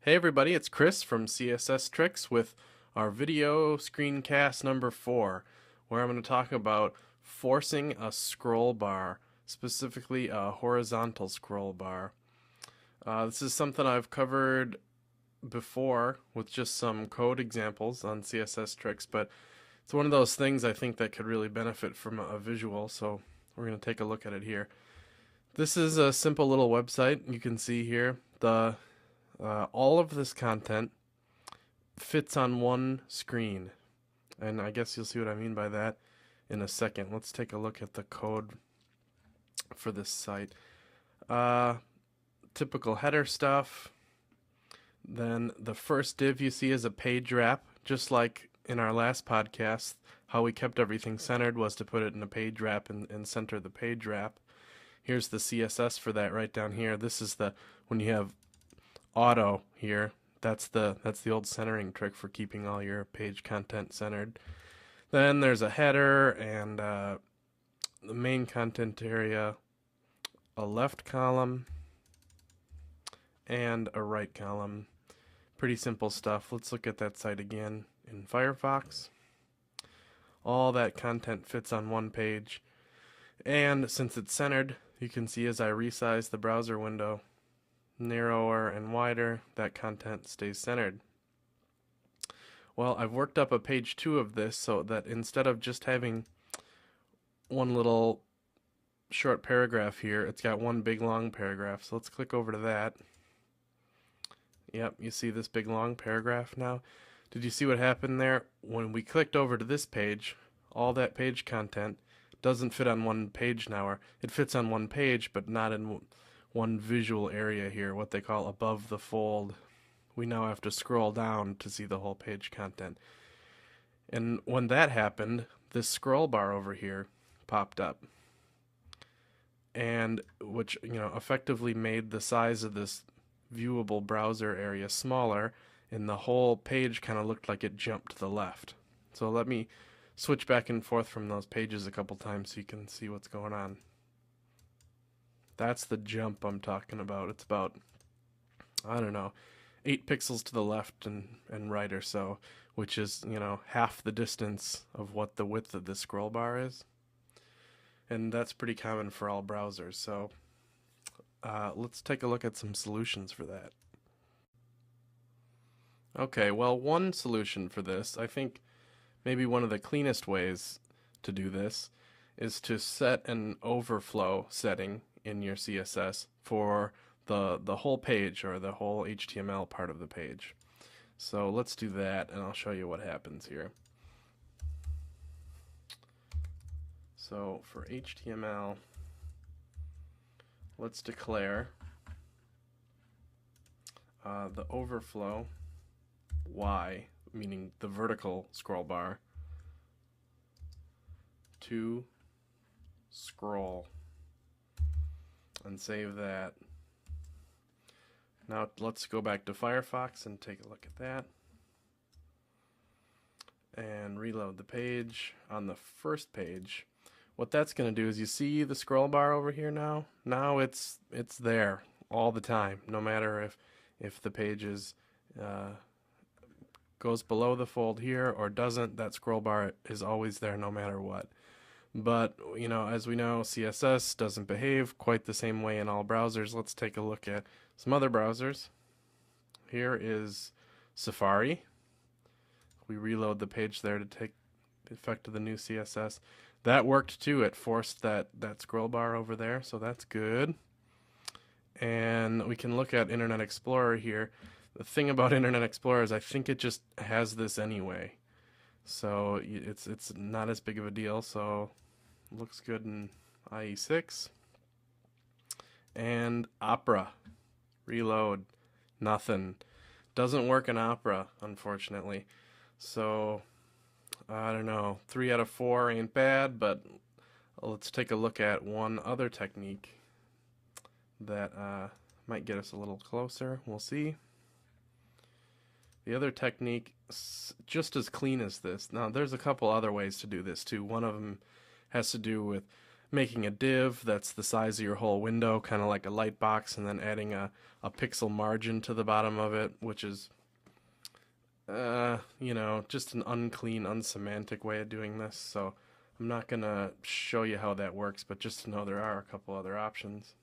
Hey everybody, it's Chris from CSS Tricks with our video screencast number 4, where I'm going to talk about forcing a scroll bar, specifically a horizontal scroll bar. This is something I've covered before with just some code examples on CSS Tricks, but it's one of those things I think that could really benefit from a visual, so we're going to take a look at it here. This is a simple little website. You can see here all of this content fits on one screen, and I guess you'll see what I mean by that in a second. Let's take a look at the code for this site. Typical header stuff. Then the first div you see is a page wrap, just like in our last podcast. How we kept everything centered was to put it in a page wrap and center the page wrap. Here's the CSS for that right down here. This is when you have auto here, that's the old centering trick for keeping all your page content centered. Then there's a header and the main content area, a left column and a right column. Pretty simple stuff. Let's look at that site again in Firefox. All that content fits on one page, and since it's centered, you can see as I resize the browser window, narrower and wider, that content stays centered. Well, I've worked up a page 2 of this so that instead of just having one little short paragraph here, it's got one big long paragraph. So let's click over to that. Yep, you see this big long paragraph now. Did you see what happened there? When we clicked over to this page, all that page content doesn't fit on one page now, or it fits on one page but not in one visual area here, what they call above the fold. We now have to scroll down to see the whole page content. And when that happened, this scroll bar over here popped up, and which effectively made the size of this viewable browser area smaller, and the whole page kind of looked like it jumped to the left. So let me switch back and forth from those pages a couple times so you can see what's going on. That's the jump I'm talking about. It's about, I don't know, 8 pixels to the left and right or so, which is, half the distance of what the width of this scroll bar is. And that's pretty common for all browsers. So let's take a look at some solutions for that. Okay, well, one solution for this, I think maybe one of the cleanest ways to do this, is to set an overflow setting in your CSS for the whole page, or the whole HTML part of the page. So let's do that, and I'll show you what happens here. So for HTML, let's declare the overflow Y, meaning the vertical scroll bar, to scroll, and save that. Now let's go back to Firefox and take a look at that and reload the page. On the first page, what that's going to do is, you see the scroll bar over here now? Now it's there all the time, no matter if the page is goes below the fold here or doesn't. That scroll bar is always there no matter what. But, as we know, CSS doesn't behave quite the same way in all browsers. Let's take a look at some other browsers. Here is Safari. We reload the page there to take the effect of the new CSS. That worked too. It forced that scroll bar over there, so that's good. And we can look at Internet Explorer here. The thing about Internet Explorer is I think it just has this anyway. So it's not as big of a deal, so it looks good in IE6. And Opera, reload, nothing. Doesn't work in Opera, unfortunately. So, I don't know, 3 out of 4 ain't bad, but let's take a look at one other technique that might get us a little closer. We'll see. The other technique, just as clean as this. Now, there's a couple other ways to do this too. One of them has to do with making a div that's the size of your whole window, kind of like a light box, and then adding a pixel margin to the bottom of it, which is, you know, just an unclean, unsemantic way of doing this. So I'm not going to show you how that works, but just to know there are a couple other options.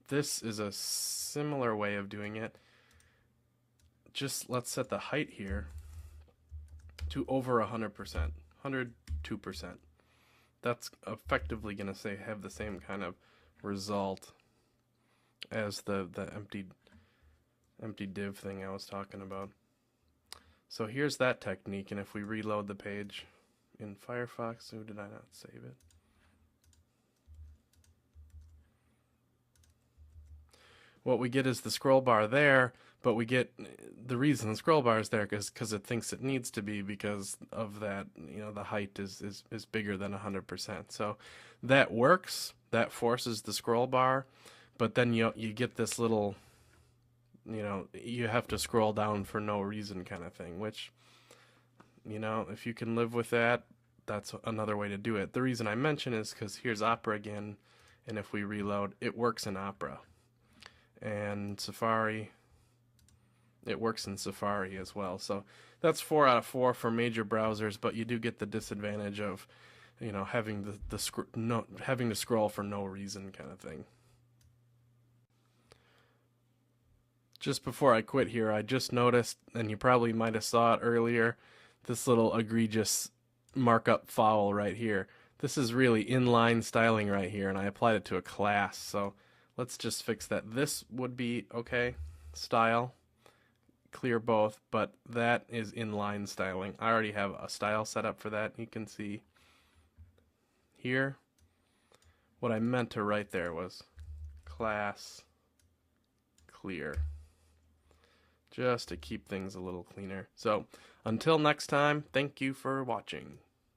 This is a similar way of doing it. Just let's set the height here to over 100%, 102%. That's effectively going to say have the same kind of result as the empty div thing I was talking about. So here's that technique, and if we reload the page in Firefox, did I not save it? What we get is the scroll bar there, but we get the reason the scroll bar is there because it thinks it needs to be because of that, you know, the height is bigger than 100%. So that works, that forces the scroll bar, but then you get this little, you know, you have to scroll down for no reason kind of thing, which, you know, if you can live with that, that's another way to do it. The reason I mention is because here's Opera again, and if we reload, it works in Opera. And Safari, it works in Safari as well. So that's 4 out of 4 for major browsers, but you do get the disadvantage of, you know, having having to scroll for no reason kind of thing. Just before I quit here, I just noticed, and you probably might have saw it earlier, this little egregious markup foul right here. This is really inline styling right here, and I applied it to a class, so let's just fix that. This would be okay, style, clear both, but that is inline styling. I already have a style set up for that. You can see here, what I meant to write there was class clear, just to keep things a little cleaner. So until next time, thank you for watching.